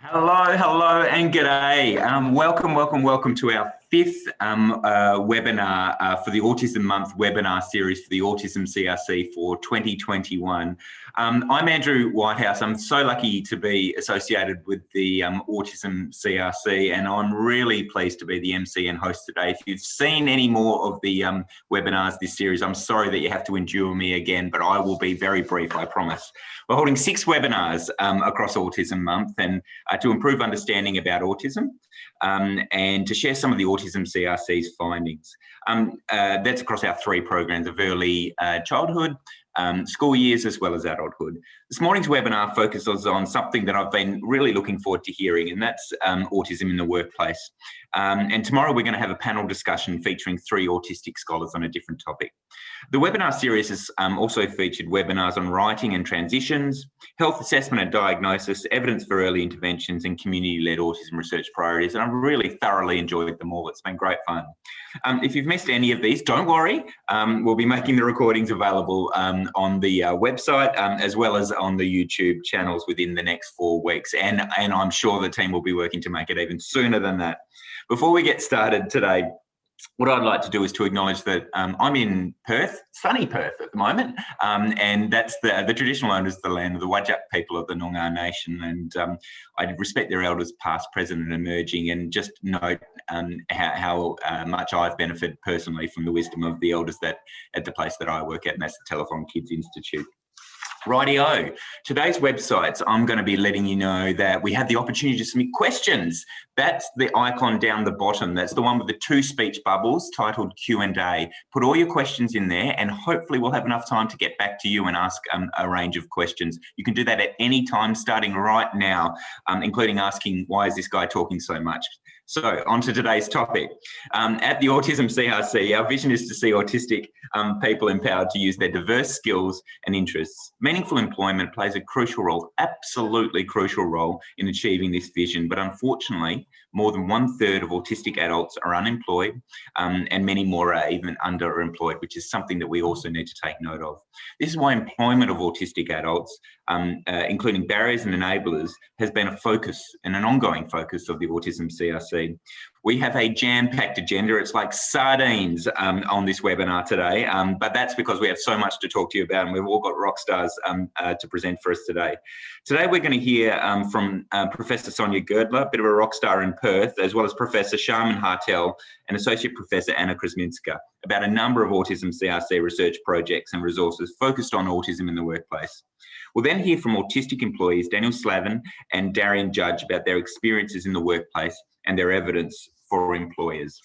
Hello, and g'day. Welcome to our fifth webinar for the Autism Month webinar series for the Autism CRC for 2021. I'm Andrew Whitehouse. I'm so lucky to be associated with the Autism CRC, and I'm really pleased to be the MC and host today. If you've seen any more of the webinars this series, I'm sorry that you have to endure me again, but I will be very brief, I promise. We're holding 6 webinars across Autism Month, and to improve understanding about autism and to share some of the Autism CRC's findings. That's across our 3 programs of early childhood, school years, as well as adulthood. This morning's webinar focuses on something that I've been really looking forward to hearing, and that's autism in the workplace. And tomorrow we're going to have a panel discussion featuring 3 autistic scholars on a different topic. The webinar series has also featured webinars on writing and transitions, health assessment and diagnosis, evidence for early interventions, and community-led autism research priorities. And I've really thoroughly enjoyed them all. It's been great fun. If you've missed any of these, don't worry. We'll be making the recordings available on the website as well as on the YouTube channels within the next 4 weeks. And I'm sure the team will be working to make it even sooner than that. Before we get started today, what I'd like to do is to acknowledge that I'm in Perth, sunny Perth at the moment, and that's the traditional owners of the land of the Whadjuk people of the Noongar Nation, and I respect their elders past, present and emerging, and just note how much I've benefited personally from the wisdom of the elders that at the place that I work at, and that's the Telethon Kids Institute. Rightio. Today's websites, I'm going to be letting you know that we have the opportunity to submit questions. That's the icon down the bottom. That's the one with the 2 speech bubbles titled Q&A. Put all your questions in there and hopefully we'll have enough time to get back to you and ask a range of questions. You can do that at any time starting right now, including asking, why is this guy talking so much? So on to today's topic. At the Autism CRC, our vision is to see autistic people empowered to use their diverse skills and interests. Meaningful employment plays a crucial role, absolutely crucial role in achieving this vision. But unfortunately, more than 1/3 of autistic adults are unemployed and many more are even underemployed, which is something that we also need to take note of. This is why employment of autistic adults, including barriers and enablers, has been a focus and an ongoing focus of the Autism CRC. We have a jam-packed agenda. It's like sardines on this webinar today, but that's because we have so much to talk to you about and we've all got rock stars to present for us today. Today we're going to hear from Professor Sonya Girdler, a bit of a rock star in Perth, as well as Professor Charmine Hartel and Associate Professor Krzeminska about a number of Autism CRC research projects and resources focused on autism in the workplace. We'll then hear from autistic employees Daniel Slaven and Darien Judge about their experiences in the workplace and their evidence for employers.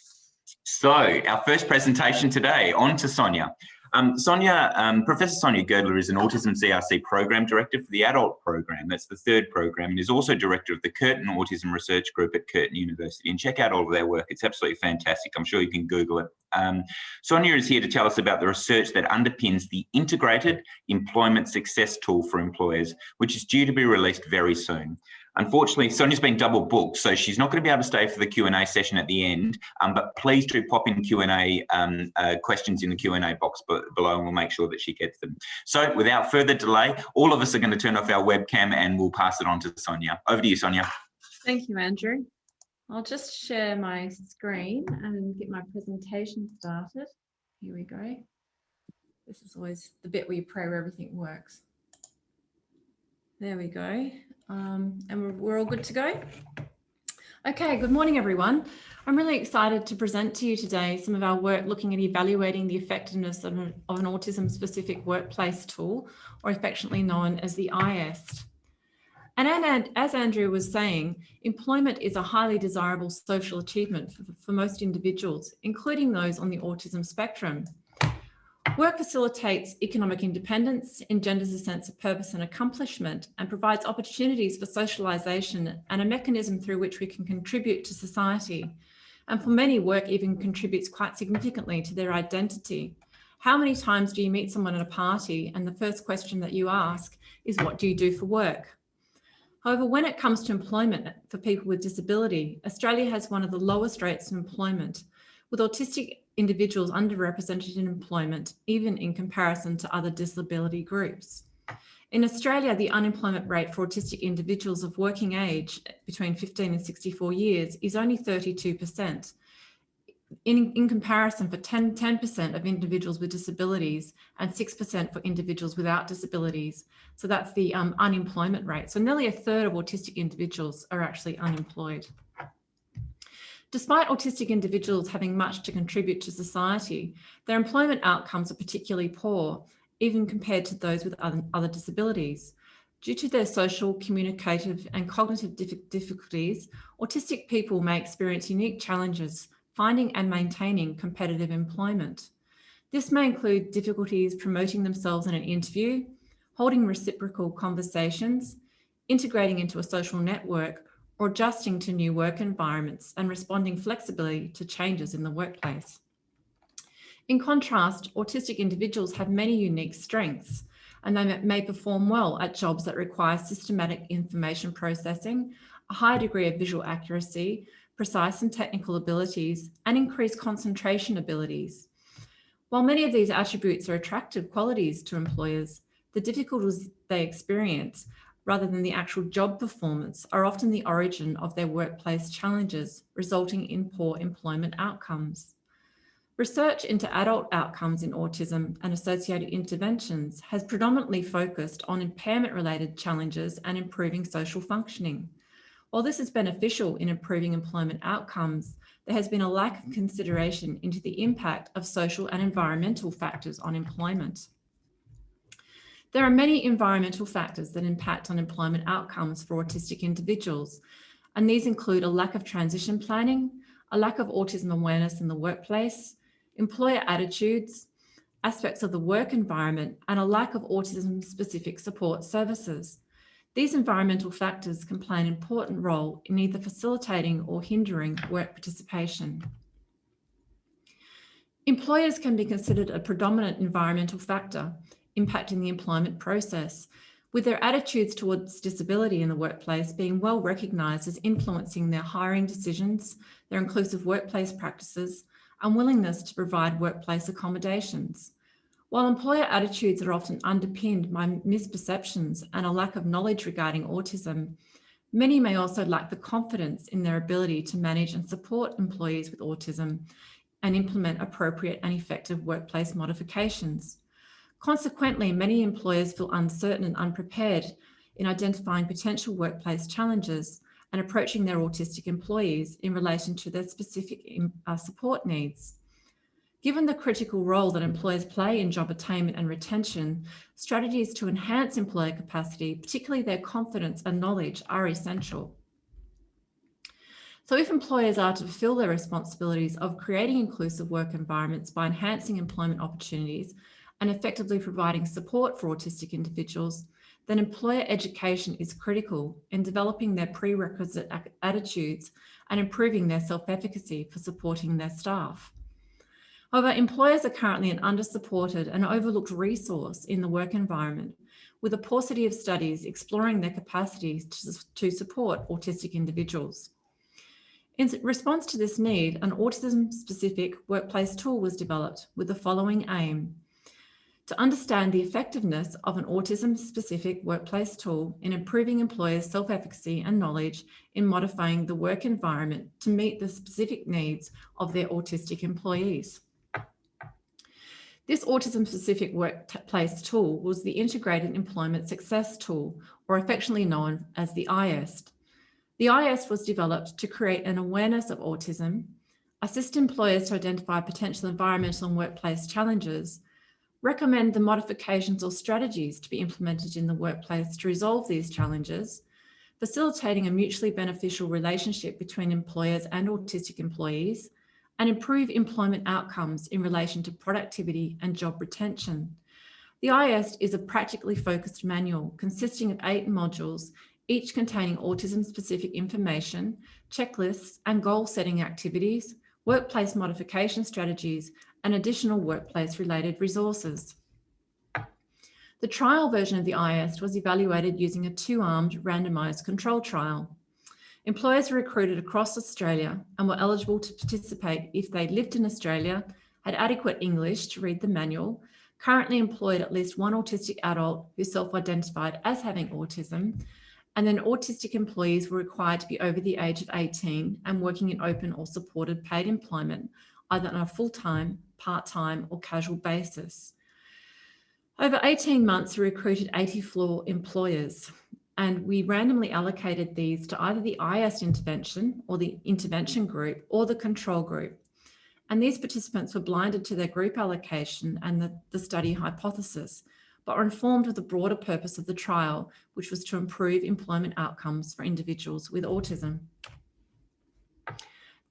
So our first presentation today, on to Sonya. Professor Sonya Girdler is an Autism CRC Program Director for the Adult Program. That's the 3rd program, and is also Director of the Curtin Autism Research Group at Curtin University. And check out all of their work. It's absolutely fantastic. I'm sure you can Google it. Sonya is here to tell us about the research that underpins the Integrated Employment Success Tool for Employers, which is due to be released very soon. Unfortunately, Sonya's been double booked, so she's not going to be able to stay for the Q&A session at the end, but please do pop in Q&A questions in the Q&A box below and we'll make sure that she gets them. So without further delay, all of us are going to turn off our webcam and we'll pass it on to Sonya. Over to you, Sonya. Thank you, Andrew. I'll just share my screen and get my presentation started. Here we go. This is always the bit where you pray where everything works. There we go. And we're all good to go. Okay, good morning, everyone. I'm really excited to present to you today some of our work looking at evaluating the effectiveness of an autism-specific workplace tool, or affectionately known as the IEST. And as Andrew was saying, employment is a highly desirable social achievement for most individuals, including those on the autism spectrum. Work facilitates economic independence, engenders a sense of purpose and accomplishment, and provides opportunities for socialisation and a mechanism through which we can contribute to society. And for many, work even contributes quite significantly to their identity. How many times do you meet someone at a party and the first question that you ask is, what do you do for work? However, when it comes to employment for people with disability, Australia has one of the lowest rates of employment, with autistic individuals underrepresented in employment, even in comparison to other disability groups. In Australia, the unemployment rate for autistic individuals of working age between 15 and 64 years is only 32%. In comparison, for 10% of individuals with disabilities and 6% for individuals without disabilities. So that's the unemployment rate. So nearly a third of autistic individuals are actually unemployed. Despite autistic individuals having much to contribute to society, their employment outcomes are particularly poor, even compared to those with other disabilities. Due to their social, communicative, and cognitive difficulties, autistic people may experience unique challenges finding and maintaining competitive employment. This may include difficulties promoting themselves in an interview, holding reciprocal conversations, integrating into a social network, or adjusting to new work environments and responding flexibly to changes in the workplace. In contrast, autistic individuals have many unique strengths, and they may perform well at jobs that require systematic information processing, a high degree of visual accuracy, precise and technical abilities, and increased concentration abilities. While many of these attributes are attractive qualities to employers, the difficulties they experience, rather than the actual job performance, are often the origin of their workplace challenges, resulting in poor employment outcomes. Research into adult outcomes in autism and associated interventions has predominantly focused on impairment-related challenges and improving social functioning. While this is beneficial in improving employment outcomes, there has been a lack of consideration into the impact of social and environmental factors on employment. There are many environmental factors that impact on employment outcomes for autistic individuals, and these include a lack of transition planning, a lack of autism awareness in the workplace, employer attitudes, aspects of the work environment, and a lack of autism-specific support services. These environmental factors can play an important role in either facilitating or hindering work participation. Employers can be considered a predominant environmental factor impacting the employment process, with their attitudes towards disability in the workplace being well recognised as influencing their hiring decisions, their inclusive workplace practices, and willingness to provide workplace accommodations. While employer attitudes are often underpinned by misperceptions and a lack of knowledge regarding autism, many may also lack the confidence in their ability to manage and support employees with autism and implement appropriate and effective workplace modifications. Consequently, many employers feel uncertain and unprepared in identifying potential workplace challenges and approaching their autistic employees in relation to their specific support needs. Given the critical role that employers play in job attainment and retention, strategies to enhance employer capacity, particularly their confidence and knowledge, are essential. So if employers are to fulfill their responsibilities of creating inclusive work environments by enhancing employment opportunities and effectively providing support for autistic individuals, then employer education is critical in developing their prerequisite attitudes and improving their self-efficacy for supporting their staff. However, employers are currently an under-supported and overlooked resource in the work environment, with a paucity of studies exploring their capacities to support autistic individuals. In response to this need, an autism-specific workplace tool was developed with the following aim: to understand the effectiveness of an autism-specific workplace tool in improving employers' self-efficacy and knowledge in modifying the work environment to meet the specific needs of their autistic employees. This autism-specific workplace tool was the Integrated Employment Success Tool, or affectionately known as the IEST. The IEST was developed to create an awareness of autism, assist employers to identify potential environmental and workplace challenges, recommend the modifications or strategies to be implemented in the workplace to resolve these challenges, facilitating a mutually beneficial relationship between employers and autistic employees, and improve employment outcomes in relation to productivity and job retention. The IEST is a practically focused manual consisting of 8 modules, each containing autism-specific information, checklists and goal-setting activities, workplace modification strategies, and additional workplace-related resources. The trial version of the IEST was evaluated using a 2-armed randomised control trial. Employers were recruited across Australia and were eligible to participate if they lived in Australia, had adequate English to read the manual, currently employed at least one autistic adult who self-identified as having autism, and then autistic employees were required to be over the age of 18 and working in open or supported paid employment, either on a full-time, part-time or casual basis. Over 18 months, we recruited 84 employers, and we randomly allocated these to either the IEST intervention or the intervention group or the control group. And these participants were blinded to their group allocation and the study hypothesis, but were informed of the broader purpose of the trial, which was to improve employment outcomes for individuals with autism.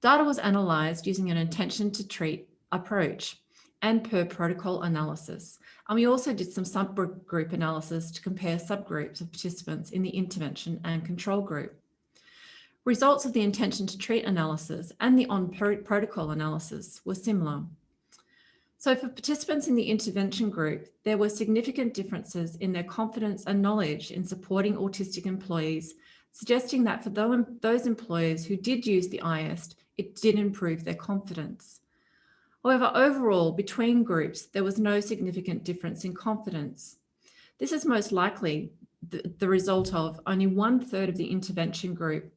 Data was analysed using an intention to treat approach and per protocol analysis. And we also did some subgroup analysis to compare subgroups of participants in the intervention and control group. Results of the intention to treat analysis and the on-protocol analysis were similar. So for participants in the intervention group, there were significant differences in their confidence and knowledge in supporting autistic employees, suggesting that for those employers who did use the IEST, it did improve their confidence. However, overall, between groups, there was no significant difference in confidence. This is most likely the result of only 1/3 of the intervention group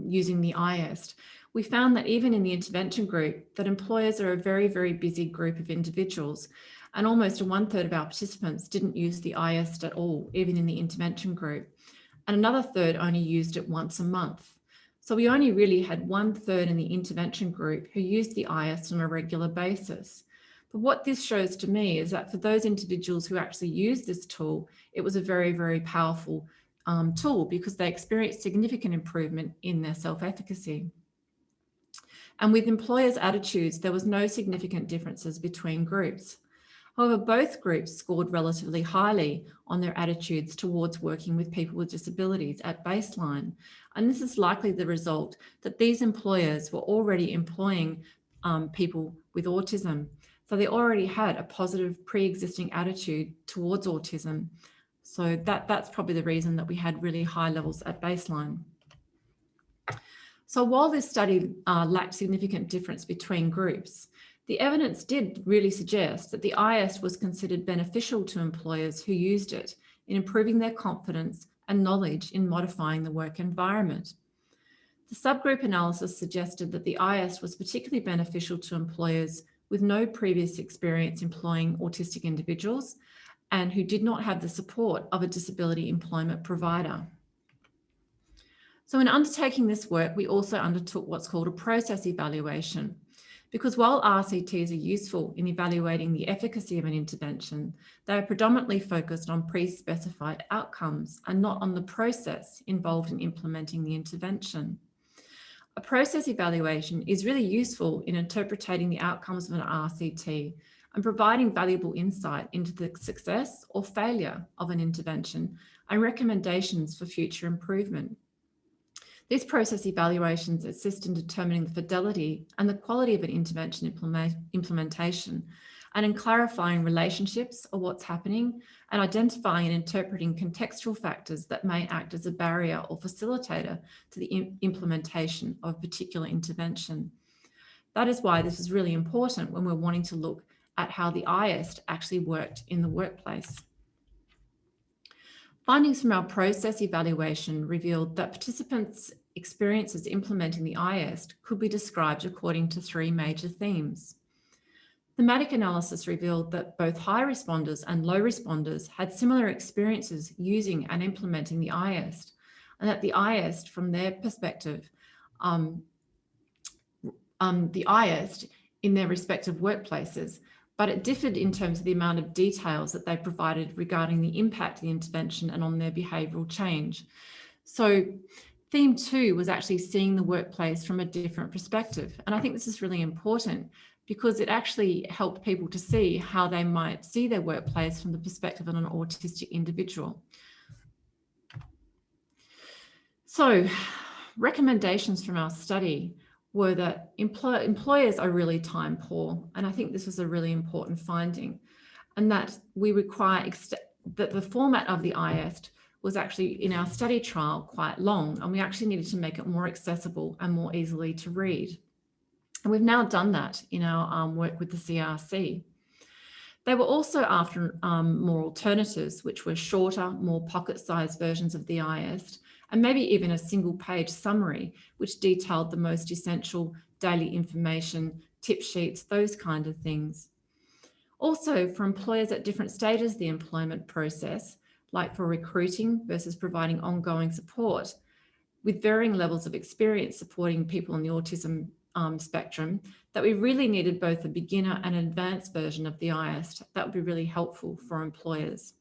using the IEST. We found that even in the intervention group, that employers are a very, very busy group of individuals, and almost 1/3 of our participants didn't use the IEST at all, even in the intervention group, and another third only used it once a month. So we only really had 1/3 in the intervention group who used the IEST on a regular basis. But what this shows to me is that for those individuals who actually used this tool, it was a very, very powerful tool because they experienced significant improvement in their self-efficacy. And with employers' attitudes, there was no significant differences between groups. However, both groups scored relatively highly on their attitudes towards working with people with disabilities at baseline. And this is likely the result that these employers were already employing people with autism. So they already had a positive pre-existing attitude towards autism. So that's probably the reason that we had really high levels at baseline. So while this study lacked significant difference between groups, the evidence did really suggest that the IEST was considered beneficial to employers who used it in improving their confidence and knowledge in modifying the work environment. The subgroup analysis suggested that the IEST was particularly beneficial to employers with no previous experience employing autistic individuals and who did not have the support of a disability employment provider. So in undertaking this work, we also undertook what's called a process evaluation, because while RCTs are useful in evaluating the efficacy of an intervention, they are predominantly focused on pre-specified outcomes and not on the process involved in implementing the intervention. A process evaluation is really useful in interpreting the outcomes of an RCT and providing valuable insight into the success or failure of an intervention and recommendations for future improvement. These process evaluations assist in determining the fidelity and the quality of an intervention implementation and in clarifying relationships or what's happening and identifying and interpreting contextual factors that may act as a barrier or facilitator to the implementation of a particular intervention. That is why this is really important when we're wanting to look at how the IEST actually worked in the workplace. Findings from our process evaluation revealed that participants' experiences implementing the IEST could be described according to 3 major themes. Thematic analysis revealed that both high responders and low responders had similar experiences using and implementing the IEST, and that the IEST, from their perspective, the IEST in their respective workplaces, but it differed in terms of the amount of details that they provided regarding the impact of the intervention and on their behavioural change. So theme 2 was actually seeing the workplace from a different perspective. And I think this is really important because it actually helped people to see how they might see their workplace from the perspective of an autistic individual. So recommendations from our study were that employers are really time poor. And I think this was a really important finding, and that we require that the format of the IEST was actually in our study trial quite long, and we actually needed to make it more accessible and more easily to read. And we've now done that in our work with the CRC. They were also after more alternatives, which were shorter, more pocket-sized versions of the IEST, and maybe even a single-page summary, which detailed the most essential daily information, tip sheets, those kind of things. Also, for employers at different stages of the employment process, like for recruiting versus providing ongoing support, with varying levels of experience supporting people on the autism spectrum, that we really needed both a beginner and an advanced version of the IEST. That would be really helpful for employers.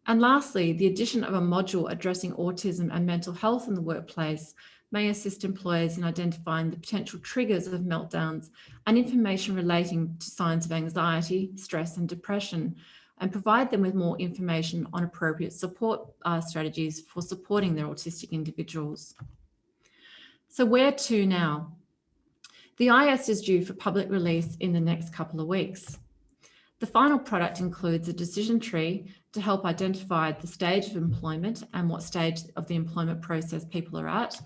And lastly, the addition of a module addressing autism and mental health in the workplace may assist employers in identifying the potential triggers of meltdowns and information relating to signs of anxiety, stress, and depression, and provide them with more information on appropriate support strategies for supporting their autistic individuals. So where to now? The IEST is due for public release in the next couple of weeks. The final product includes a decision tree to help identify the stage of employment and what stage of the employment process people are at,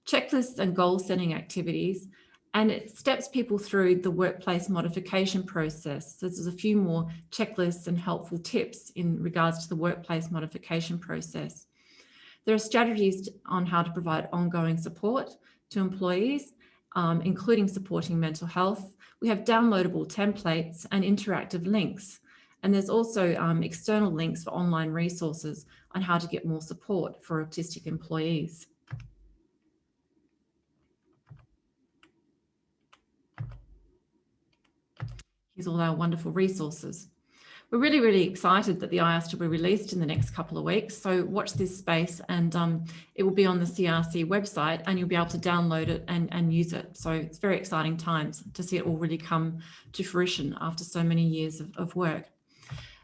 checklists and goal-setting activities, and it steps people through the workplace modification process. So there's a few more checklists and helpful tips in regards to the workplace modification process. There are strategies on how to provide ongoing support to employees, including supporting mental health. We have downloadable templates and interactive links. And there's also external links for online resources on how to get more support for autistic employees. Here's all our wonderful resources. We're really, really excited that the IEST will be released in the next couple of weeks. So watch this space, and it will be on the CRC website, and you'll be able to download it and use it. So it's very exciting times to see it all really come to fruition after so many years of work.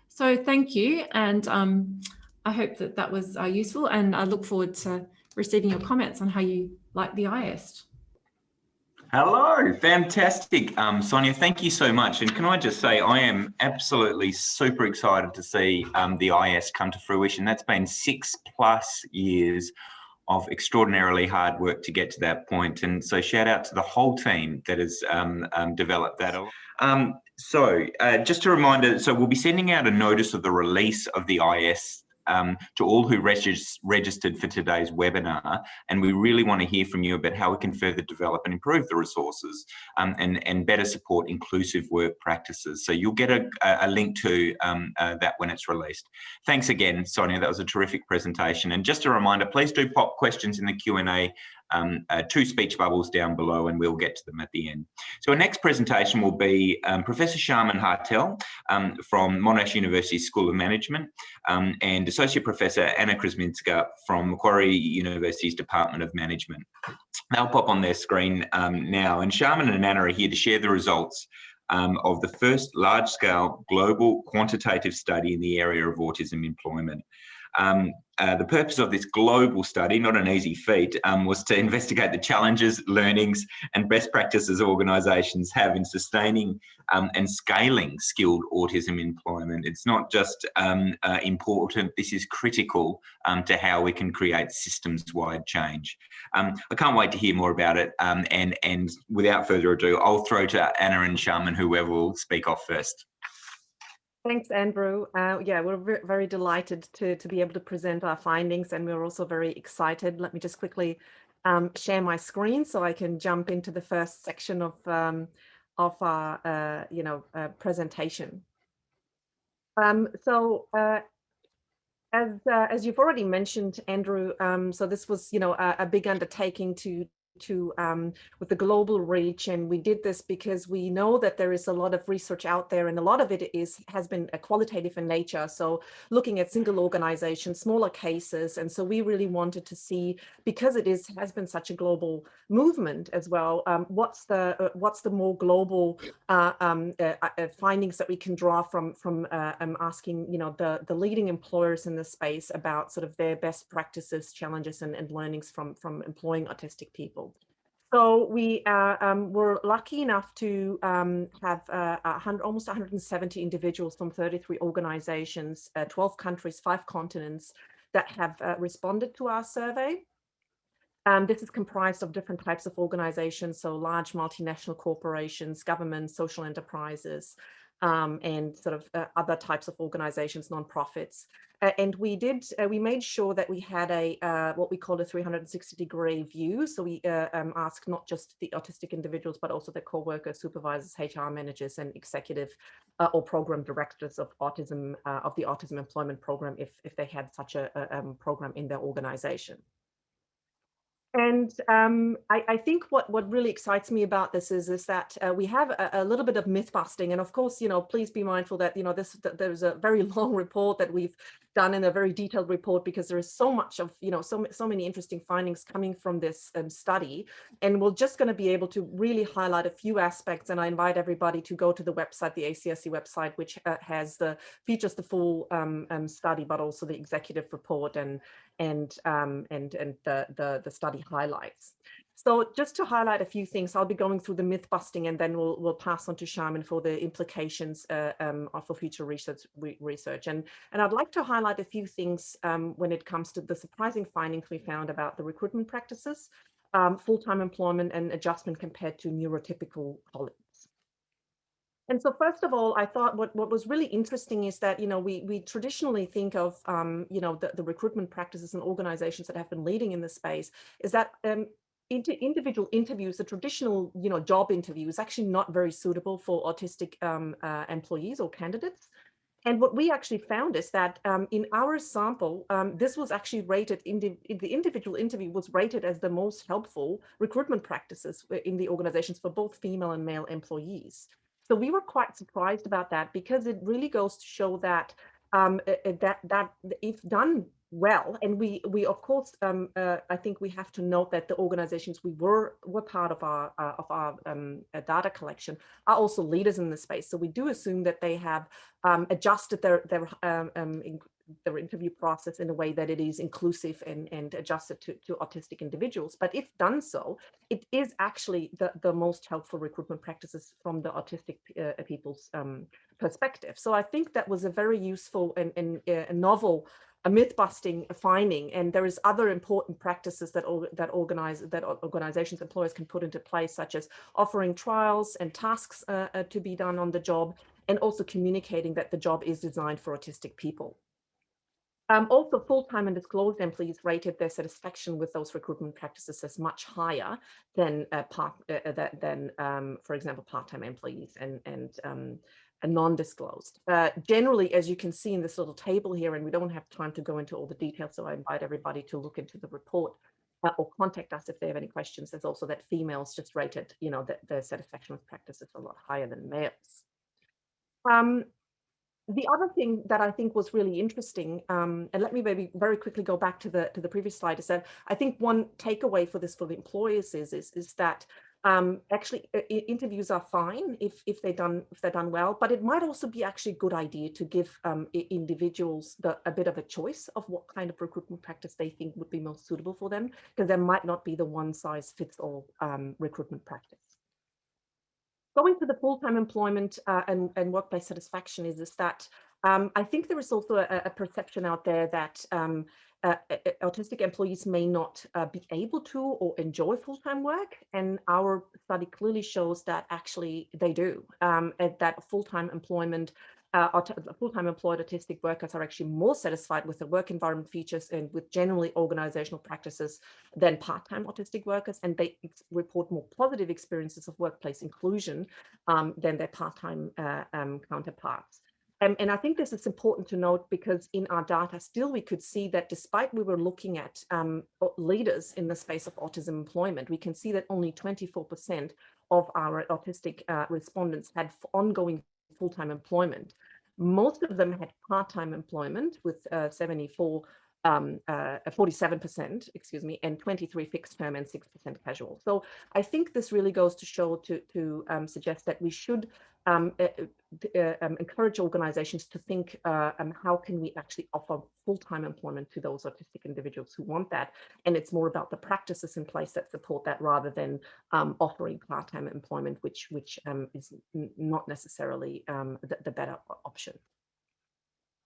So thank you. And I hope that that was useful, and I look forward to receiving your comments on how you like the IEST. Hello, fantastic. Sonia, thank you so much. And can I just say, I am absolutely super excited to see the IEST come to fruition. That's been 6+ years of extraordinarily hard work to get to that point. And so shout out to the whole team that has developed that. Just a reminder, so we'll be sending out a notice of the release of the IEST to all who registered for today's webinar, and we really want to hear from you about how we can further develop and improve the resources and better support inclusive work practices. So you'll get a link to that when it's released. Thanks again, Sonia. That was a terrific presentation. And just a reminder, please do pop questions in the Q&A two speech bubbles down below, and we'll get to them at the end. So our next presentation will be Professor Charmine Hartel from Monash University School of Management and Associate Professor Anna Krzeminska from Macquarie University's Department of Management. They'll pop on their screen now, and Charmine and Anna are here to share the results of the first large-scale global quantitative study in the area of autism employment. The purpose of this global study, not an easy feat, was to investigate the challenges, learnings and best practices organisations have in sustaining and scaling skilled autism employment. It's not just important, this is critical to how we can create systems-wide change. I can't wait to hear more about it, and without further ado, I'll throw to Anna and Charmine, whoever will speak off first. Thanks, Andrew. Yeah, we're very delighted to be able to present our findings, and we're also very excited. Let me just quickly share my screen so I can jump into the first section of our presentation. As you've already mentioned, Andrew, so this was a big undertaking with the global reach, and we did this because we know that there is a lot of research out there, and a lot of it has been qualitative in nature, so looking at single organizations, smaller cases. And so we really wanted to see, because it has been such a global movement as well, what's the more global findings that we can draw from asking the leading employers in the space about sort of their best practices, challenges and learnings from employing autistic people. So we were lucky enough to have almost 170 individuals from 33 organizations, 12 countries, 5 continents that have responded to our survey. This is comprised of different types of organizations, so large multinational corporations, governments, social enterprises, and sort of other types of organizations, nonprofits. And we made sure that we had a what we call a 360-degree view. So we asked not just the autistic individuals, but also the co-workers, supervisors, HR managers, and executive or program directors of autism, of the Autism Employment Program, if they had such a program in their organization. And I think what really excites me about this is that we have a little bit of myth busting. And of course, please be mindful that, there's a very long report that we've done in a very detailed report, because there is so much of, so many interesting findings coming from this study. And we're just going to be able to really highlight a few aspects. And I invite everybody to go to the website, the ACSC website, which features the full study, but also the executive report and the study highlights. So just to highlight a few things, I'll be going through the myth busting, and then we'll pass on to Charmine for the implications for future research. And I'd like to highlight a few things when it comes to the surprising findings we found about the recruitment practices, full-time employment and adjustment compared to neurotypical colleagues. And so first of all, I thought what was really interesting is that, we traditionally think of, the recruitment practices and organizations that have been leading in this space is that individual interviews, the traditional, job interview is actually not very suitable for autistic employees or candidates. And what we actually found is that in our sample, this was actually rated, the individual interview was rated as the most helpful recruitment practices in the organizations for both female and male employees. So we were quite surprised about that, because it really goes to show that that if done well, and we of course I think we have to note that the organizations we were part of our data collection are also leaders in the space. So we do assume that they have adjusted their interview process in a way that it is inclusive and adjusted to autistic individuals. But if done so, it is actually the most helpful recruitment practices from the autistic people's perspective. So I think that was a very useful and novel myth-busting finding. And there is other important practices that organizations, employers can put into place, such as offering trials and tasks to be done on the job, and also communicating that the job is designed for autistic people. Also, full-time and disclosed employees rated their satisfaction with those recruitment practices as much higher than, for example, part-time employees and non-disclosed. Generally, as you can see in this little table here, and we don't have time to go into all the details, so I invite everybody to look into the report or contact us if they have any questions. There's also that females just rated, that their satisfaction with practice is a lot higher than males. The other thing that I think was really interesting, and let me maybe very quickly go back to the previous slide, is that I think one takeaway for this for the employers is that actually interviews are fine if they're done well, but it might also be actually a good idea to give individuals a bit of a choice of what kind of recruitment practice they think would be most suitable for them, because there might not be the one-size-fits-all recruitment practice. Going to the full-time employment and workplace satisfaction is that I think there is also a perception out there that autistic employees may not be able to or enjoy full-time work. And our study clearly shows that actually they do, that full-time employment full-time employed autistic workers are actually more satisfied with the work environment features and with generally organizational practices than part-time autistic workers, and they report more positive experiences of workplace inclusion than their part-time counterparts. And I think this is important to note, because in our data still we could see that despite we were looking at leaders in the space of autism employment, we can see that only 24% of our autistic respondents had ongoing full-time employment. Most of them had part-time employment with 47%, excuse me, and 23 fixed term and 6% casual. So I think this really goes to show to suggest that we should encourage organizations to think how can we actually offer full-time employment to those autistic individuals who want that. And it's more about the practices in place that support that, rather than offering part-time employment, which is not necessarily the better option.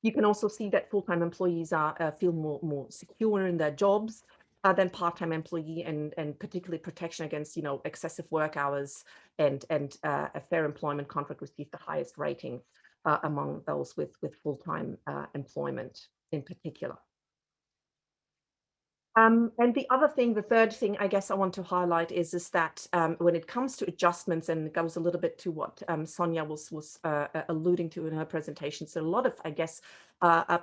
You can also see that full-time employees feel more secure in their jobs. than part-time employee, and particularly protection against, excessive work hours and a fair employment contract received the highest rating among those with full-time employment in particular. And the third thing I guess I want to highlight is that when it comes to adjustments, and it goes a little bit to what Sonya was alluding to in her presentation, so a lot of, I guess,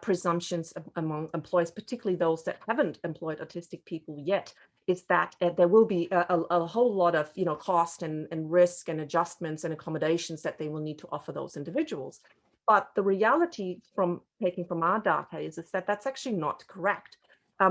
presumptions among employers, particularly those that haven't employed autistic people yet, is that there will be a whole lot of cost and risk and adjustments and accommodations that they will need to offer those individuals. But the reality from our data is that that's actually not correct.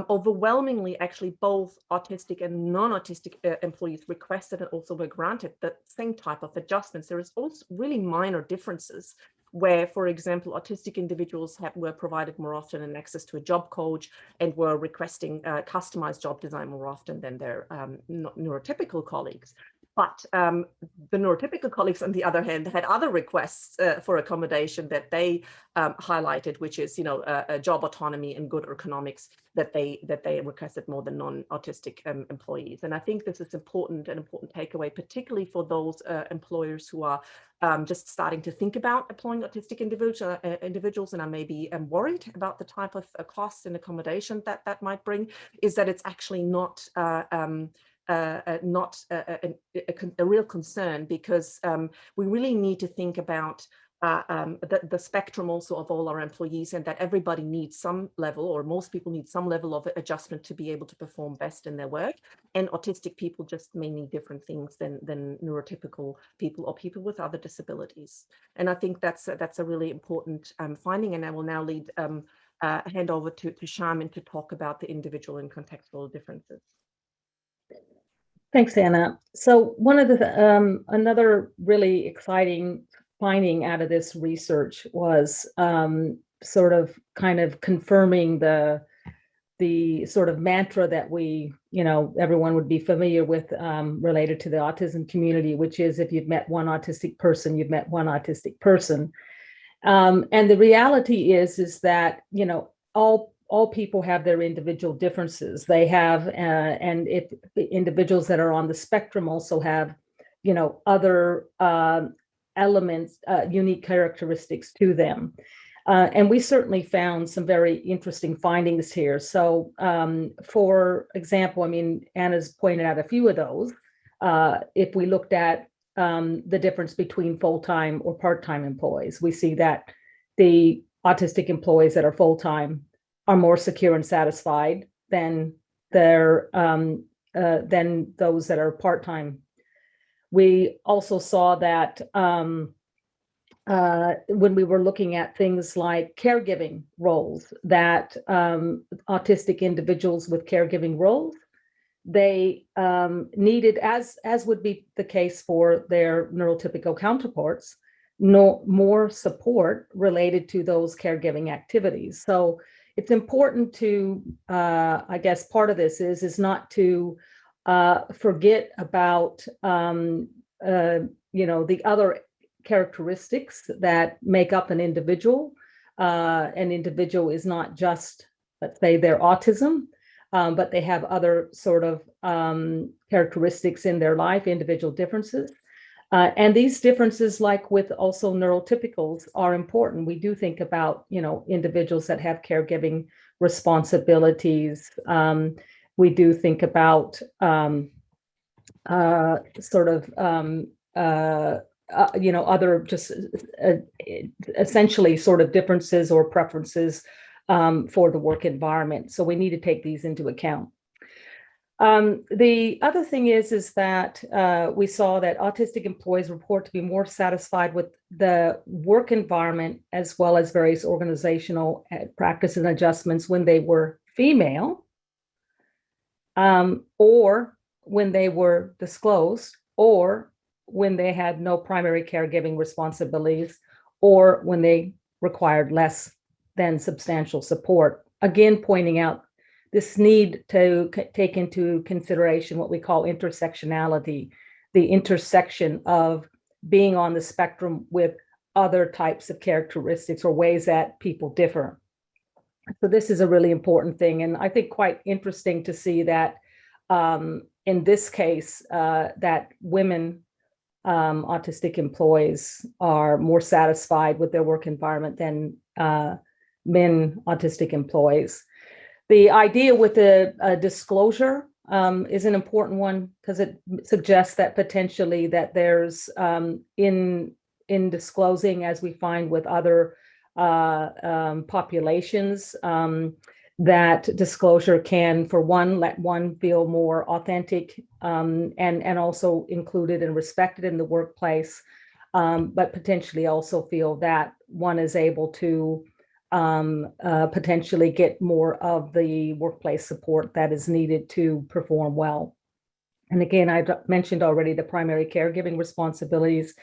Overwhelmingly, actually, both autistic and non-autistic employees requested and also were granted the same type of adjustments. There is also really minor differences where, for example, autistic individuals were provided more often an access to a job coach and were requesting customized job design more often than their neurotypical colleagues. But the neurotypical colleagues, on the other hand, had other requests for accommodation that they highlighted, which is, job autonomy and good ergonomics that they requested more than non-autistic employees. And I think this is an important takeaway, particularly for those employers who are just starting to think about employing autistic individuals and are maybe worried about the type of cost and accommodation that might bring, is that it's actually not a real concern, because we really need to think about the spectrum also of all our employees, and that everybody needs some level, or most people need some level of adjustment to be able to perform best in their work. And autistic people just may need different things than neurotypical people or people with other disabilities. And I think that's a really important finding. And I will now hand over to Charmine to talk about the individual and contextual differences. Thanks, Anna. So one of the another really exciting finding out of this research was sort of kind of confirming the sort of mantra that we, everyone would be familiar with related to the autism community, which is, if you've met one autistic person, you've met one autistic person. And the reality is that, all people have their individual differences. They have, and if individuals that are on the spectrum also have, other elements, unique characteristics to them. And we certainly found some very interesting findings here. So for example, Anna's pointed out a few of those. If we looked at the difference between full-time or part-time employees, we see that the autistic employees that are full-time are more secure and satisfied than those that are part-time. We also saw that when we were looking at things like caregiving roles, that autistic individuals with caregiving roles, they needed, as would be the case for their neurotypical counterparts, more support related to those caregiving activities. So it's important to, I guess part of this is not to forget about, the other characteristics that make up an individual. An individual is not just, let's say, their autism, but they have other sort of characteristics in their life, individual differences. And these differences, like with also neurotypicals, are important. We do think about, individuals that have caregiving responsibilities. We do think about other just essentially sort of differences or preferences for the work environment. So we need to take these into account. The other thing is that we saw that autistic employees report to be more satisfied with the work environment, as well as various organizational practices and adjustments when they were female, or when they were disclosed, or when they had no primary caregiving responsibilities, or when they required less than substantial support. Again, pointing out this need to take into consideration what we call intersectionality, the intersection of being on the spectrum with other types of characteristics or ways that people differ. So this is a really important thing, and I think quite interesting to see that in this case, that women autistic employees are more satisfied with their work environment than men autistic employees. The idea with the disclosure is an important one because it suggests that potentially that there's in disclosing, as we find with other populations, that disclosure can, for one, let one feel more authentic and also included and respected in the workplace, but potentially also feel that one is able to potentially get more of the workplace support that is needed to perform well. And again, I mentioned already the primary caregiving responsibilities,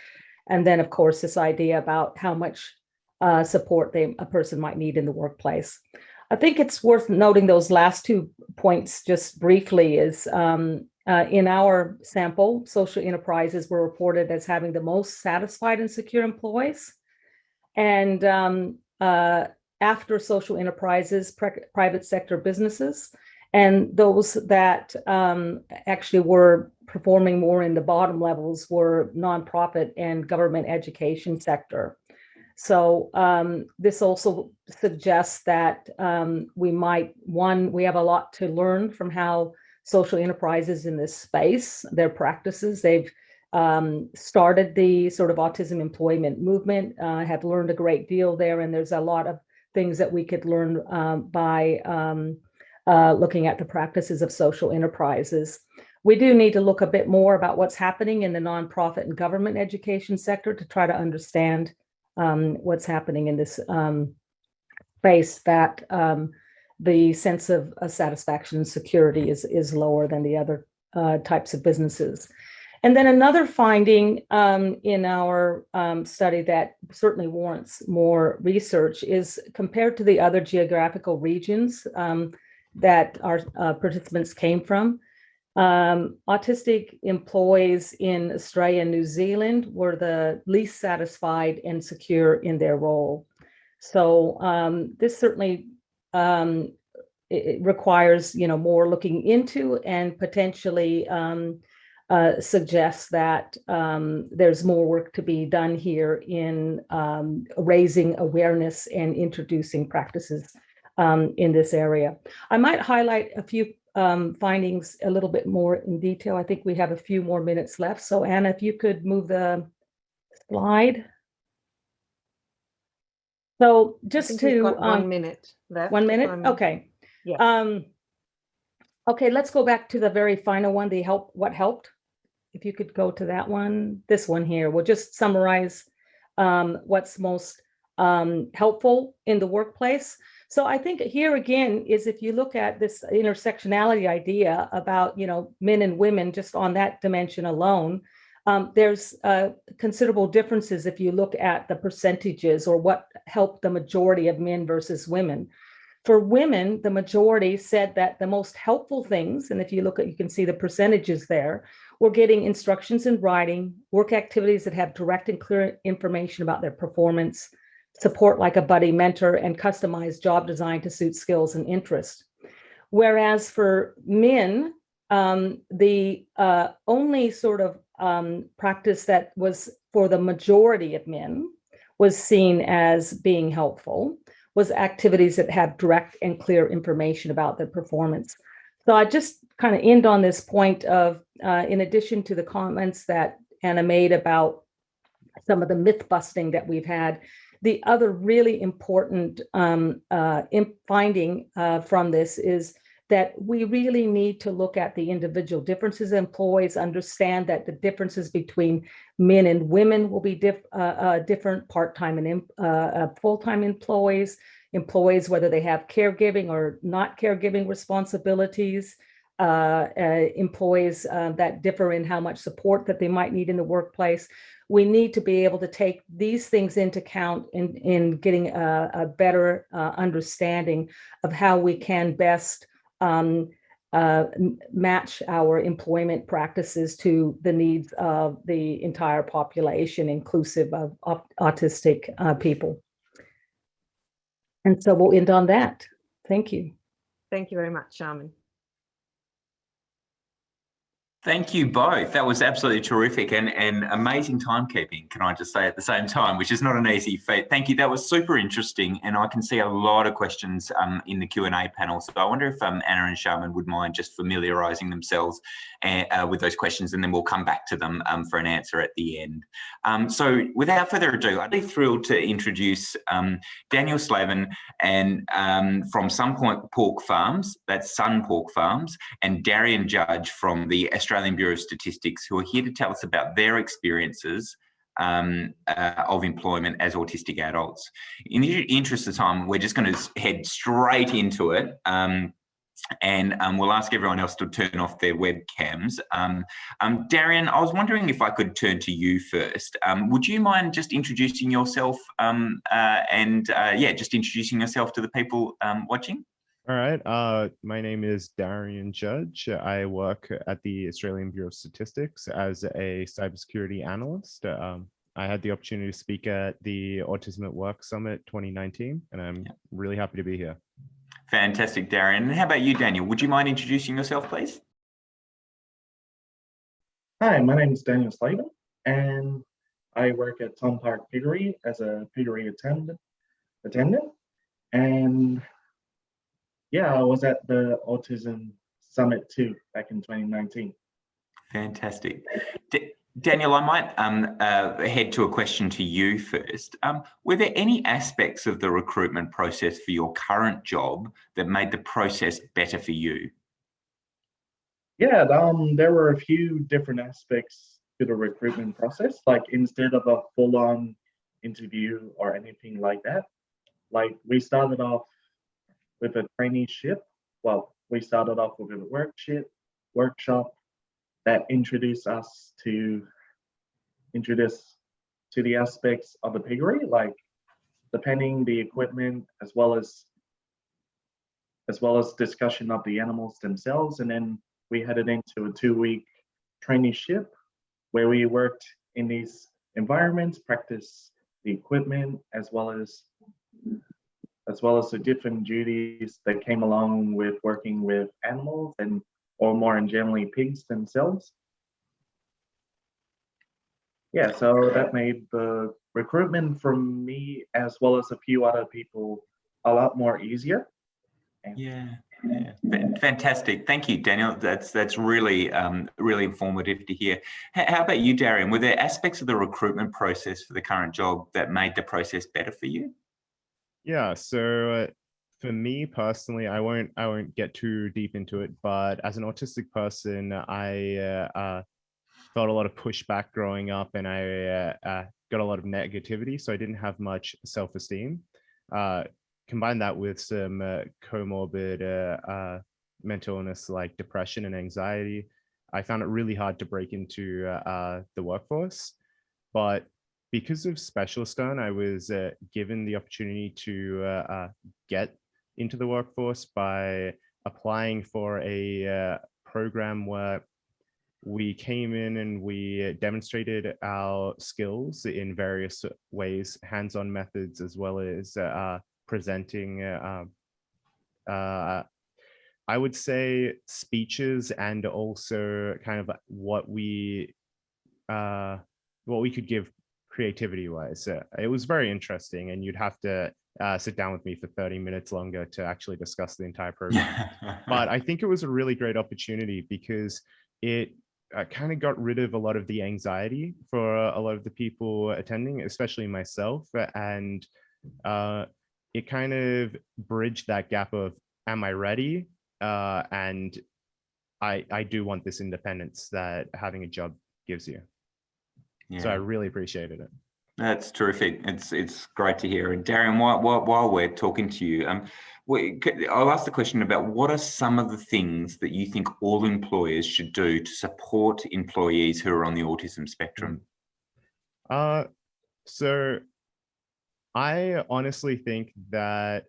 and then of course this idea about how much support a person might need in the workplace. I think it's worth noting those last 2 points just briefly is in our sample, social enterprises were reported as having the most satisfied and secure employees. And after social enterprises, private sector businesses, and those that actually were performing more in the bottom levels were nonprofit and government education sector. So this also suggests that we have a lot to learn from how social enterprises in this space, their practices. They've started the sort of autism employment movement, have learned a great deal there, and there's a lot of things that we could learn by looking at the practices of social enterprises. We do need to look a bit more about what's happening in the nonprofit and government education sector to try to understand what's happening in this space, that the sense of satisfaction and security is lower than the other types of businesses. And then another finding in our study that certainly warrants more research is compared to the other geographical regions that our participants came from. Autistic employees in Australia and New Zealand were the least satisfied and secure in their role. So this certainly it requires, more looking into, and potentially suggests that there's more work to be done here in raising awareness and introducing practices in this area. I might highlight a few findings a little bit more in detail. I think we have a few more minutes left. So Anna, if you could move the slide. So just to 1 minute left. 1 minute. Okay. Yeah. Okay, let's go back to the very final one, what helped. If you could go to that one, this one here. We'll just summarize what's most helpful in the workplace. So I think here again is, if you look at this intersectionality idea about, men and women, just on that dimension alone, there's considerable differences if you look at the percentages or what helped the majority of men versus women. For women, the majority said that the most helpful things, and if you look at, you can see the percentages there, were getting instructions in writing, work activities that have direct and clear information about their performance, support like a buddy mentor, and customized job design to suit skills and interests. Whereas for men, the only sort of practice that was for the majority of men was seen as being helpful was activities that have direct and clear information about their performance. So I just kind of end on this point of, in addition to the comments that Anna made about some of the myth busting that we've had, the other really important finding from this is that we really need to look at the individual differences in employees, understand that the differences between men and women will be different, part-time and full-time employees, whether they have caregiving or not caregiving responsibilities, employees that differ in how much support that they might need in the workplace. We need to be able to take these things into account in getting a better understanding of how we can best match our employment practices to the needs of the entire population, inclusive of autistic people. And so we'll end on that. Thank you. Thank you very much, Charmine. Thank you both. That was absolutely terrific and amazing timekeeping, can I just say at the same time, which is not an easy feat. Thank you. That was super interesting, and I can see a lot of questions in the Q&A panel. So I wonder if Anna and Charmine would mind just familiarising themselves with those questions, and then we'll come back to them for an answer at the end. So without further ado, I'd be thrilled to introduce Daniel Slaven and from SunPork Farms, that's SunPork Farms, and Darien Judge from the Australian Bureau of Statistics, who are here to tell us about their experiences of employment as autistic adults. In the interest of time, we're just going to head straight into it. We'll ask everyone else to turn off their webcams. Darien, I was wondering if I could turn to you first. Would you mind just introducing yourself just introducing yourself to the people watching? All right. My name is Darien Judge. I work at the Australian Bureau of Statistics as a cybersecurity analyst. I had the opportunity to speak at the Autism at Work Summit 2019, and I'm really happy to be here. Fantastic, Darien. And how about you, Daniel? Would you mind introducing yourself, please? Hi, my name is Daniel Slaven, and I work at SunPork Piggery as a piggery attendant. And yeah, I was at the Autism Summit too back in 2019. Fantastic. Daniel, I might head to a question to you first. Were there any aspects of the recruitment process for your current job that made the process better for you? Yeah, there were a few different aspects to the recruitment process. Like, instead of a full-on interview or anything like that, like, we started off with a traineeship. Well, we started off with a workshop that introduced us to the aspects of the piggery, like the penning, the equipment, as well as discussion of the animals themselves. And then we headed into a 2-week traineeship where we worked in these environments, practice the equipment, as well as the different duties that came along with working with animals or more generally pigs themselves. Yeah, so that made the recruitment for me as well as a few other people a lot more easier. Yeah. Fantastic. Thank you, Daniel. That's really really informative to hear. How about you, Darien? Were there aspects of the recruitment process for the current job that made the process better for you? Yeah, so for me personally, I won't get too deep into it, but as an autistic person, I felt a lot of pushback growing up, and I got a lot of negativity, so I didn't have much self-esteem. Combine that with some comorbid mental illness like depression and anxiety, I found it really hard to break into the workforce. But because of Specialistone, I was given the opportunity to get into the workforce by applying for a program where we came in and we demonstrated our skills in various ways, hands-on methods, as well as presenting, I would say, speeches, and also kind of what we could give creativity-wise. It was very interesting, and you'd have to sit down with me for 30 minutes longer to actually discuss the entire program. But I think it was a really great opportunity because it kind of got rid of a lot of the anxiety for a lot of the people attending, especially myself, and it kind of bridged that gap of, am I ready? And I do want this independence that having a job gives you. Yeah. So I really appreciated it. That's terrific. It's great to hear. And Darien, while we're talking to you, I'll ask the question about what are some of the things that you think all employers should do to support employees who are on the autism spectrum? So I honestly think that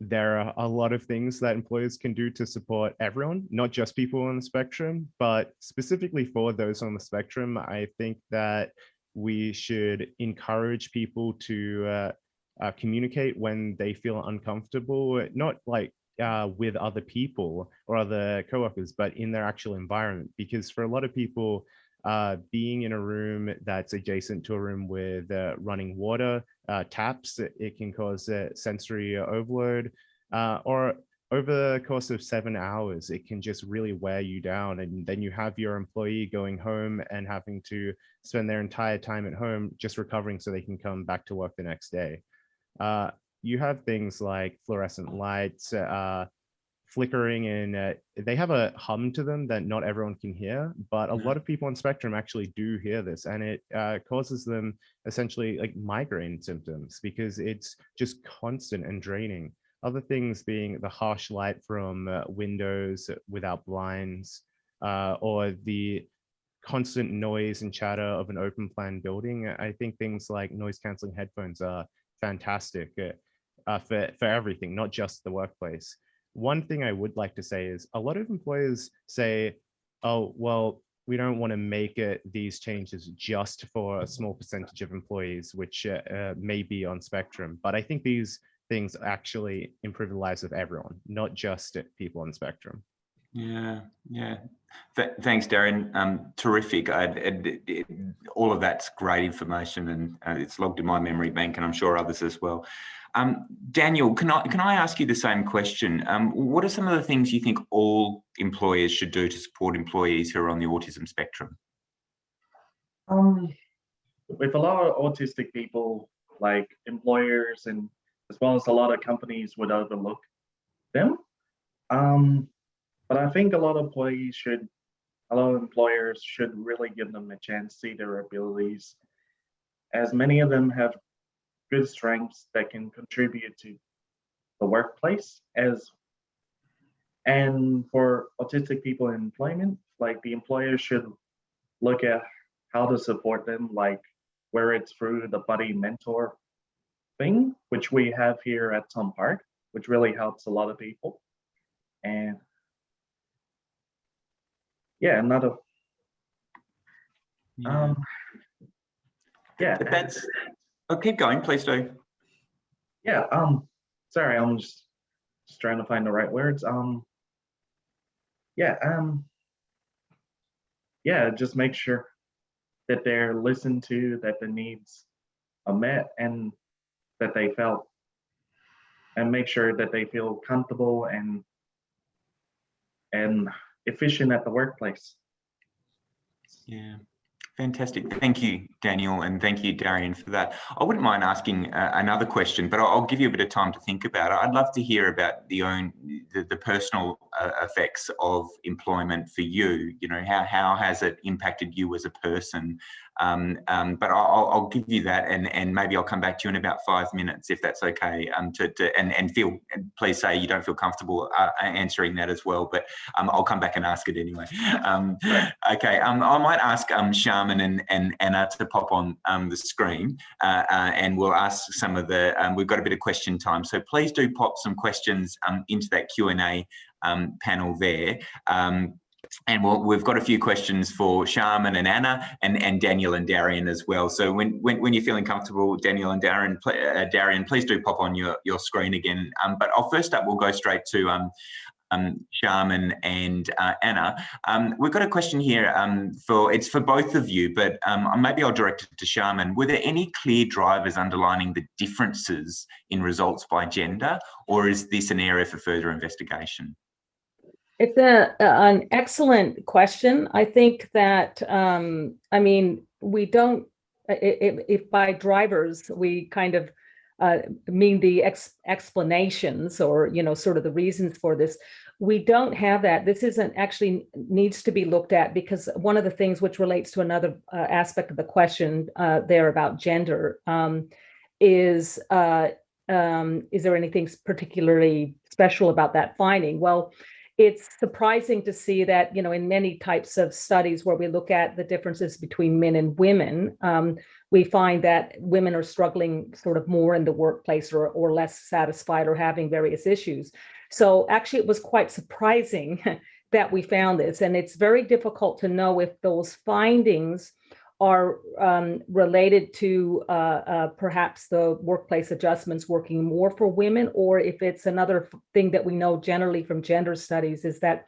there are a lot of things that employers can do to support everyone, not just people on the spectrum, but specifically for those on the spectrum. I think that we should encourage people to communicate when they feel uncomfortable, not like with other people or other coworkers, but in their actual environment. Because for a lot of people, being in a room that's adjacent to a room with running water, taps, it can cause sensory overload, or over the course of 7 hours, it can just really wear you down. And then you have your employee going home and having to spend their entire time at home just recovering so they can come back to work the next day. You have things like fluorescent lights, flickering, and they have a hum to them that not everyone can hear, but a lot of people on spectrum actually do hear this, and it causes them essentially like migraine symptoms because it's just constant and draining. Other things being the harsh light from windows without blinds, or the constant noise and chatter of an open plan building. I think things like noise canceling headphones are fantastic for everything, not just the workplace. One thing I would like to say is a lot of employers say, oh, well, we don't want to make these changes just for a small percentage of employees, which may be on spectrum. But I think these things actually improve the lives of everyone, not just people on spectrum. Yeah. Thanks, Darien. Terrific. All of that's great information, and it's logged in my memory bank, and I'm sure others as well. Daniel, can I ask you the same question? What are some of the things you think all employers should do to support employees who are on the autism spectrum? With a lot of autistic people, like employers and as well as a lot of companies would overlook them. But I think a lot of employers should really give them a chance to see their abilities, as many of them have good strengths that can contribute to the workplace. And for autistic people in employment, like the employer should look at how to support them, like where it's through the buddy mentor thing, which we have here at SunPork, which really helps a lot of people. And yeah, another That's keep going, please do. Yeah, sorry, I'm just trying to find the right words. Just make sure that they're listened to, that the needs are met, and that they felt, and make sure that they feel comfortable and efficient at the workplace. Yeah. Fantastic. Thank you, Daniel, and thank you, Darien, for that. I wouldn't mind asking another question, but I'll give you a bit of time to think about it. I'd love to hear about the personal effects of employment for you. You know, how has it impacted you as a person? But I'll give you that, and maybe I'll come back to you in about 5 minutes if that's okay. Please say you don't feel comfortable answering that as well, but I'll come back and ask it anyway. Okay. I might ask Charmine and Anna to pop on the screen, and we'll ask some of the. We've got a bit of question time, so please do pop some questions into that Q&A panel there. And we've got a few questions for Charmine and Anna and Daniel and Darien as well. So when you're feeling comfortable, Daniel and Darien, please do pop on your screen again. But first up, we'll go straight to Charmine and Anna. We've got a question here it's for both of you, but maybe I'll direct it to Charmine. Were there any clear drivers underlining the differences in results by gender, or is this an area for further investigation? It's an excellent question. I think that, we don't, if by drivers, we kind of mean the explanations or, sort of the reasons for this, we don't have that. This isn't actually needs to be looked at, because one of the things which relates to another aspect of the question there about gender is there anything particularly special about that finding? Well, it's surprising to see that, in many types of studies where we look at the differences between men and women, we find that women are struggling sort of more in the workplace or less satisfied or having various issues. So actually, it was quite surprising that we found this. And it's very difficult to know if those findings are related to perhaps the workplace adjustments working more for women, or if it's another thing that we know generally from gender studies is that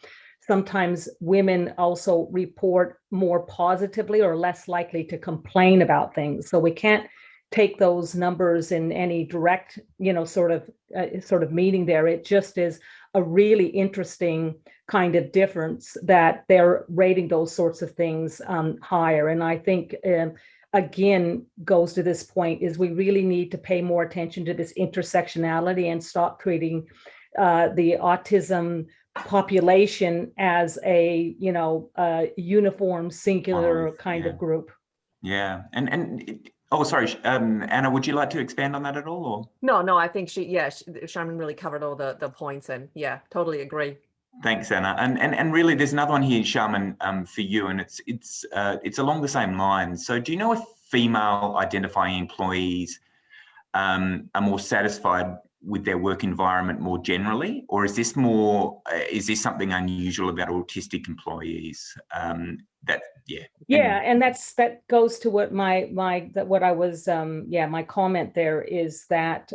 sometimes women also report more positively or less likely to complain about things. So we can't take those numbers in any direct, sort of meaning there. It just is a really interesting kind of difference that they're rating those sorts of things higher. And I think, again, goes to this point is we really need to pay more attention to this intersectionality and stop treating the autism population as a, uniform, singular kind of group. Yeah. Oh, sorry, Anna, would you like to expand on that at all? Or? No, I think Charmine really covered all the points, and yeah, totally agree. Thanks, Anna. And really, there's another one here, Charmine, for you, and it's along the same lines. So, do you know if female identifying employees are more satisfied with their work environment more generally, or is this something unusual about autistic employees? And that goes to what my comment there is that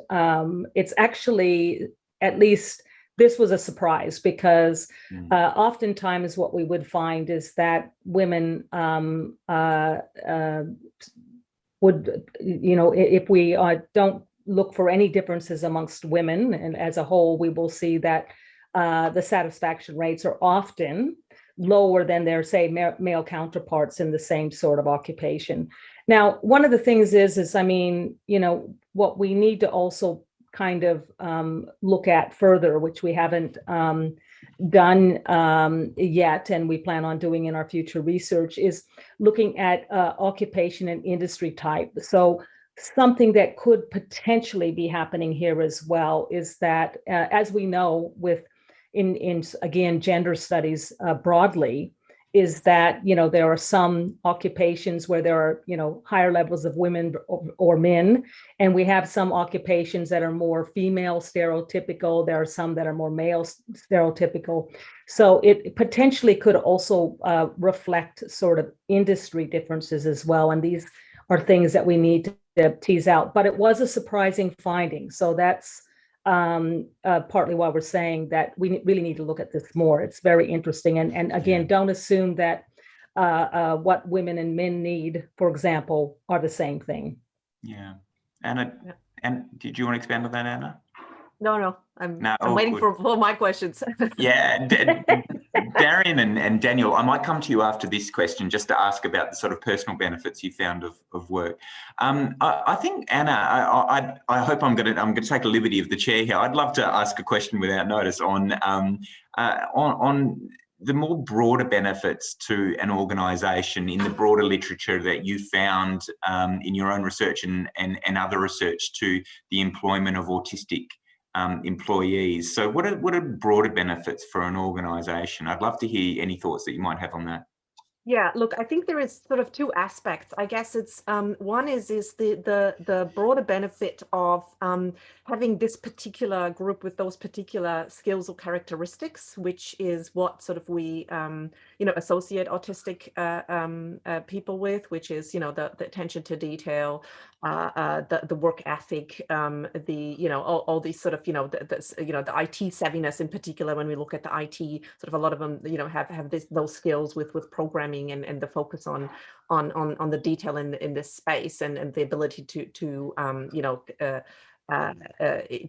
it's actually, at least this was a surprise, because oftentimes what we would find is that women would, if we don't look for any differences amongst women, and as a whole, we will see that the satisfaction rates are often lower than their, say, male counterparts in the same sort of occupation. Now, one of the things is what we need to also kind of look at further, which we haven't done yet, and we plan on doing in our future research, is looking at occupation and industry type. So something that could potentially be happening here as well is that, as we know in again, gender studies broadly, is that, there are some occupations where there are, higher levels of women or men, and we have some occupations that are more female stereotypical. There are some that are more male stereotypical. So it potentially could also reflect sort of industry differences as well. And these are things that we need to tease out. But it was a surprising finding. So that's partly why we're saying that we really need to look at this more. It's very interesting. And again, don't assume that what women and men need, for example, are the same thing. Yeah. Anna, and did you want to expand on that, Anna? No, I'm waiting for my questions. Yeah, Darien and Daniel, I might come to you after this question just to ask about the sort of personal benefits you found of work. I think, Anna, I hope I'm going to take a liberty of the chair here. I'd love to ask a question without notice on the more broader benefits to an organisation in the broader literature that you found in your own research and other research to the employment of autistic employees. So what are broader benefits for an organisation? I'd love to hear any thoughts that you might have on that. Yeah, look, I think there is sort of two aspects. I guess it's one is the broader benefit of having this particular group with those particular skills or characteristics, which is what sort of we associate autistic people with, which is the attention to detail, the work ethic, all these sort of the IT savviness in particular. When we look at the IT, sort of a lot of them have those skills with programming and the focus on the detail in this space and the ability to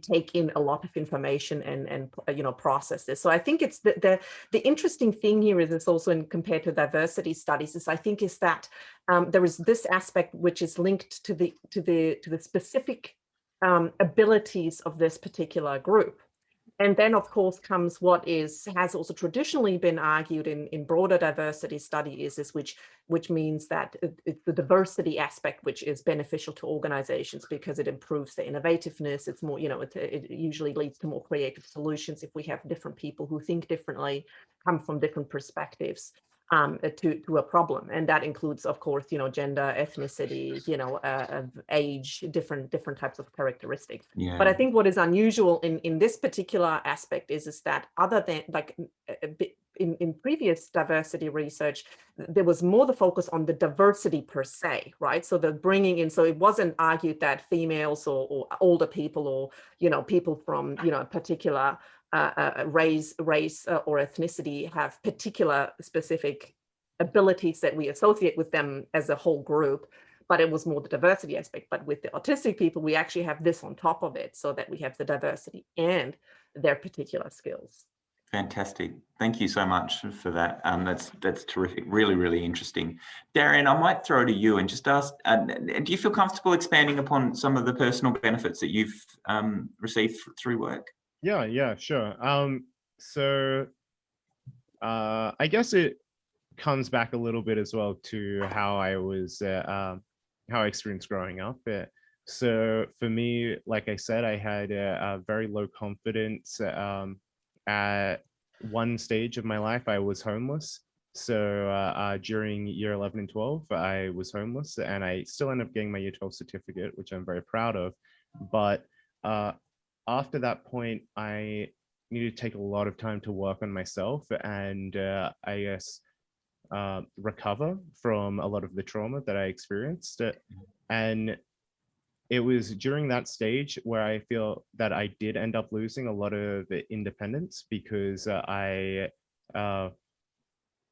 take in a lot of information and process this. So I think it's the interesting thing here is it's also compared to diversity studies is I think is that there is this aspect which is linked to the specific abilities of this particular group. And then, of course, comes what has also traditionally been argued in broader diversity studies, which means that it's the diversity aspect which is beneficial to organizations because it improves the innovativeness. It's more, it usually leads to more creative solutions if we have different people who think differently, come from different perspectives to a problem, and that includes, of course, gender, ethnicity, age, different types of characteristics. Yeah. But I think what is unusual in this particular aspect is that other than in previous diversity research, there was more the focus on the diversity per se, right? So the bringing in, so it wasn't argued that females or older people or, you know, people from, you know, a particular race or ethnicity have particular specific abilities that we associate with them as a whole group, but it was more the diversity aspect. But with the autistic people, we actually have this on top of it, so that we have the diversity and their particular skills. Fantastic. Thank you so much for that. That's terrific. Really, really interesting. Darien, I might throw to you and just ask, do you feel comfortable expanding upon some of the personal benefits that you've received through work? Yeah, sure. So I guess it comes back a little bit as well to how I was, how I experienced growing up. So for me, like I said, I had a very low confidence. At one stage of my life, I was homeless. So during year 11 and 12, I was homeless, and I still ended up getting my year 12 certificate, which I'm very proud of. But after that point, I needed to take a lot of time to work on myself and I guess recover from a lot of the trauma that I experienced. And it was during that stage where I feel that I did end up losing a lot of independence, because I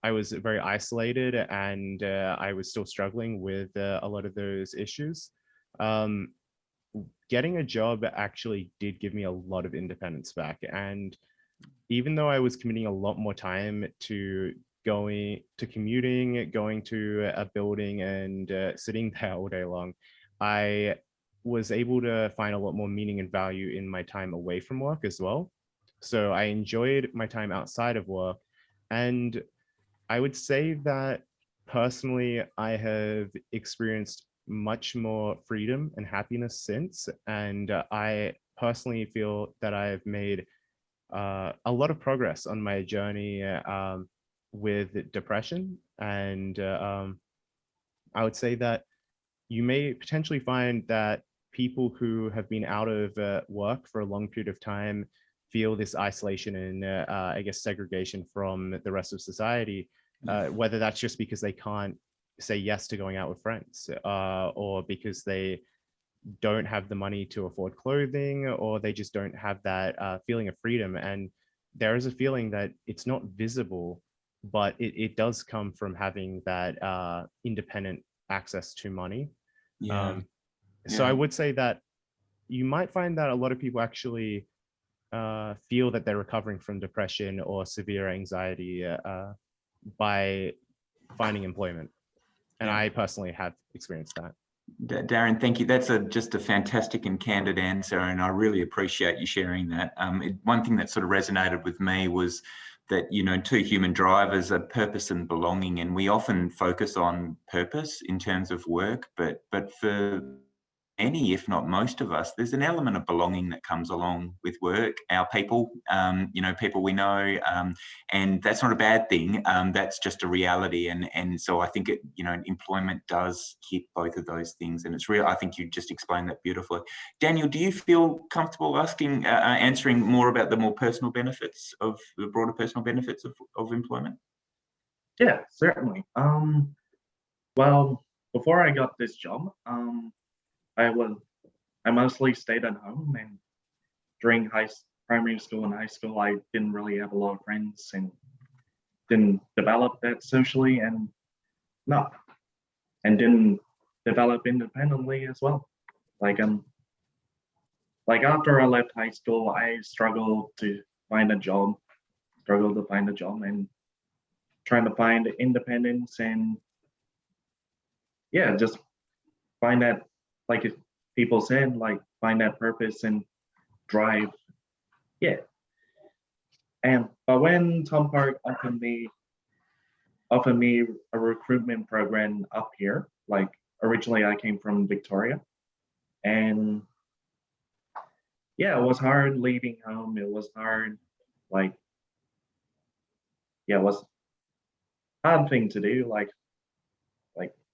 was very isolated, and I was still struggling with a lot of those issues. Getting a job actually did give me a lot of independence back. And even though I was committing a lot more time to commuting, going to a building and sitting there all day long, I was able to find a lot more meaning and value in my time away from work as well. So I enjoyed my time outside of work. And I would say that personally, I have experienced much more freedom and happiness since. And I personally feel that I've made a lot of progress on my journey with depression. And I would say that you may potentially find that people who have been out of work for a long period of time feel this isolation and I guess segregation from the rest of society, whether that's just because they can't say yes to going out with friends, or because they don't have the money to afford clothing, or they just don't have that feeling of freedom. And there is a feeling that it's not visible, but it does come from having that independent access to money. Yeah. So I would say that you might find that a lot of people actually feel that they're recovering from depression or severe anxiety by finding employment. And I personally have experienced that. Darien, thank you. That's just a fantastic and candid answer, and I really appreciate you sharing that. One thing that sort of resonated with me was that, you know, two human drivers are purpose and belonging, and we often focus on purpose in terms of work, but for many, if not most of us, there's an element of belonging that comes along with work. Our people, you know, people we know, and that's not a bad thing. That's just a reality, and so I think you know, employment does hit both of those things, and it's real. I think you just explained that beautifully. Daniel, do you feel comfortable answering more about the more personal benefits of the broader personal benefits of employment? Yeah, certainly. Well, before I got this job, I mostly stayed at home, and during primary school and high school, I didn't really have a lot of friends and didn't develop that socially, and didn't develop independently as well. Like after I left high school, I struggled to find a job, and trying to find independence, and yeah, just find that, like people said, like find that purpose and drive. Yeah. But when SunPork offered me a recruitment program up here, like originally I came from Victoria, and yeah, it was hard leaving home. It was hard, like, yeah, it was a hard thing to do, like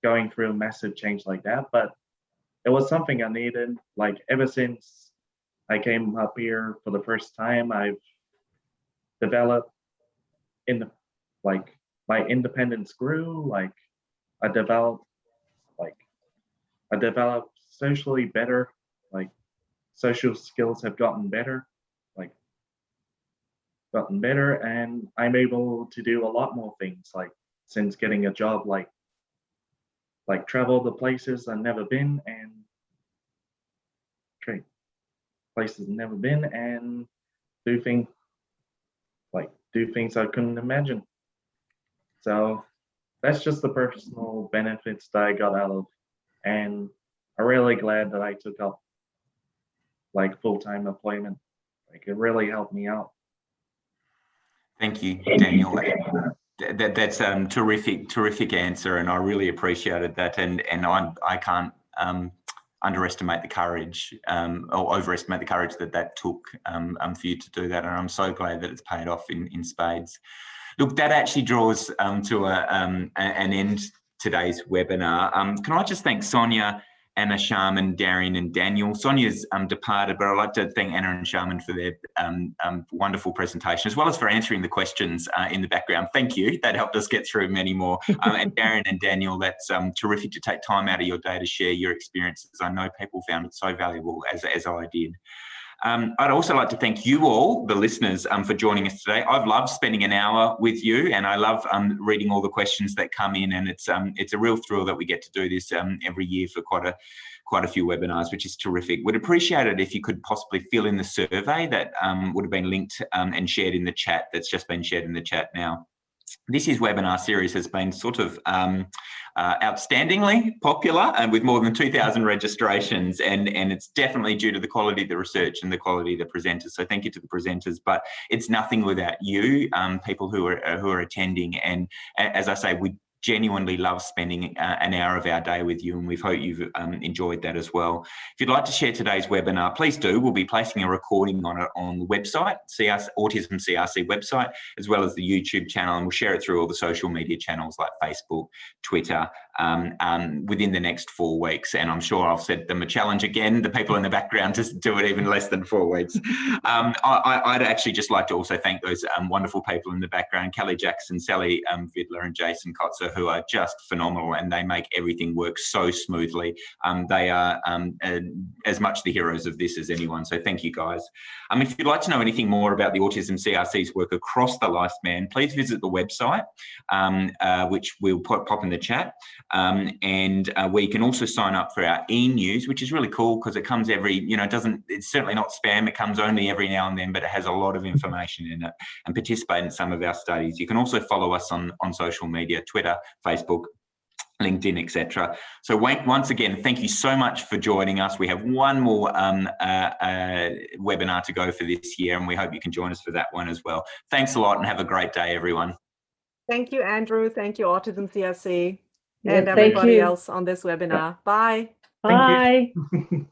going through a massive change like that, but it was something I needed. Like ever since I came up here for the first time, I've developed like my independence grew, like I developed socially better, like social skills have gotten better, and I'm able to do a lot more things, like since getting a job, like travel to places I've never been and do things I couldn't imagine. So that's just the personal benefits that I got out of, and I'm really glad that I took up like full-time employment. Like it really helped me out. Thank you, Daniel. That's terrific answer, and I really appreciated that. And I can't underestimate the courage or overestimate the courage that took for you to do that. And I'm so glad that it's paid off in spades. Look, that actually draws to an end today's webinar. Can I just thank Sonya, Anna, Charmine, Darien and Daniel. Sonia's departed, but I'd like to thank Anna and Charmine for their wonderful presentation, as well as for answering the questions in the background. Thank you. That helped us get through many more. And Darien and Daniel, that's terrific to take time out of your day to share your experiences. I know people found it so valuable, as I did. I'd also like to thank you all, the listeners, for joining us today. I've loved spending an hour with you, and I love reading all the questions that come in, and it's a real thrill that we get to do this every year for quite a few webinars, which is terrific. Would appreciate it if you could possibly fill in the survey that would have been linked and shared in the chat, that's just been shared in the chat now. This year's webinar series has been sort of outstandingly popular, and with more than 2,000 registrations, and it's definitely due to the quality of the research and the quality of the presenters. So thank you to the presenters, but it's nothing without you, people who are attending. And as I say, we genuinely love spending an hour of our day with you, and we hope you've enjoyed that as well. If you'd like to share today's webinar, please do. We'll be placing a recording on it on the website, Autism CRC website, as well as the YouTube channel, and we'll share it through all the social media channels like Facebook, Twitter, within the next 4 weeks. And I'm sure I've set them a challenge again, the people in the background, to do it even less than 4 weeks. I'd actually just like to also thank those wonderful people in the background, Kelly Jackson, Sally Girdler and Jason Kotzer, who are just phenomenal, and they make everything work so smoothly. They are as much the heroes of this as anyone, so thank you guys. If you'd like to know anything more about the Autism CRC's work across the lifespan, please visit the website, which we'll pop in the chat, and where you can also sign up for our e-news, which is really cool because it comes every, it's certainly not spam, it comes only every now and then, but it has a lot of information in it, and participate in some of our studies. You can also follow us on social media, Twitter, Facebook, LinkedIn, etc. So once again, thank you so much for joining us. We have one more webinar to go for this year, and we hope you can join us for that one as well. Thanks a lot, and have a great day, everyone. Thank you, Andrew. Thank you, Autism CRC, Yeah, and thank everybody you. else on this webinar. Bye. Bye. Thank you.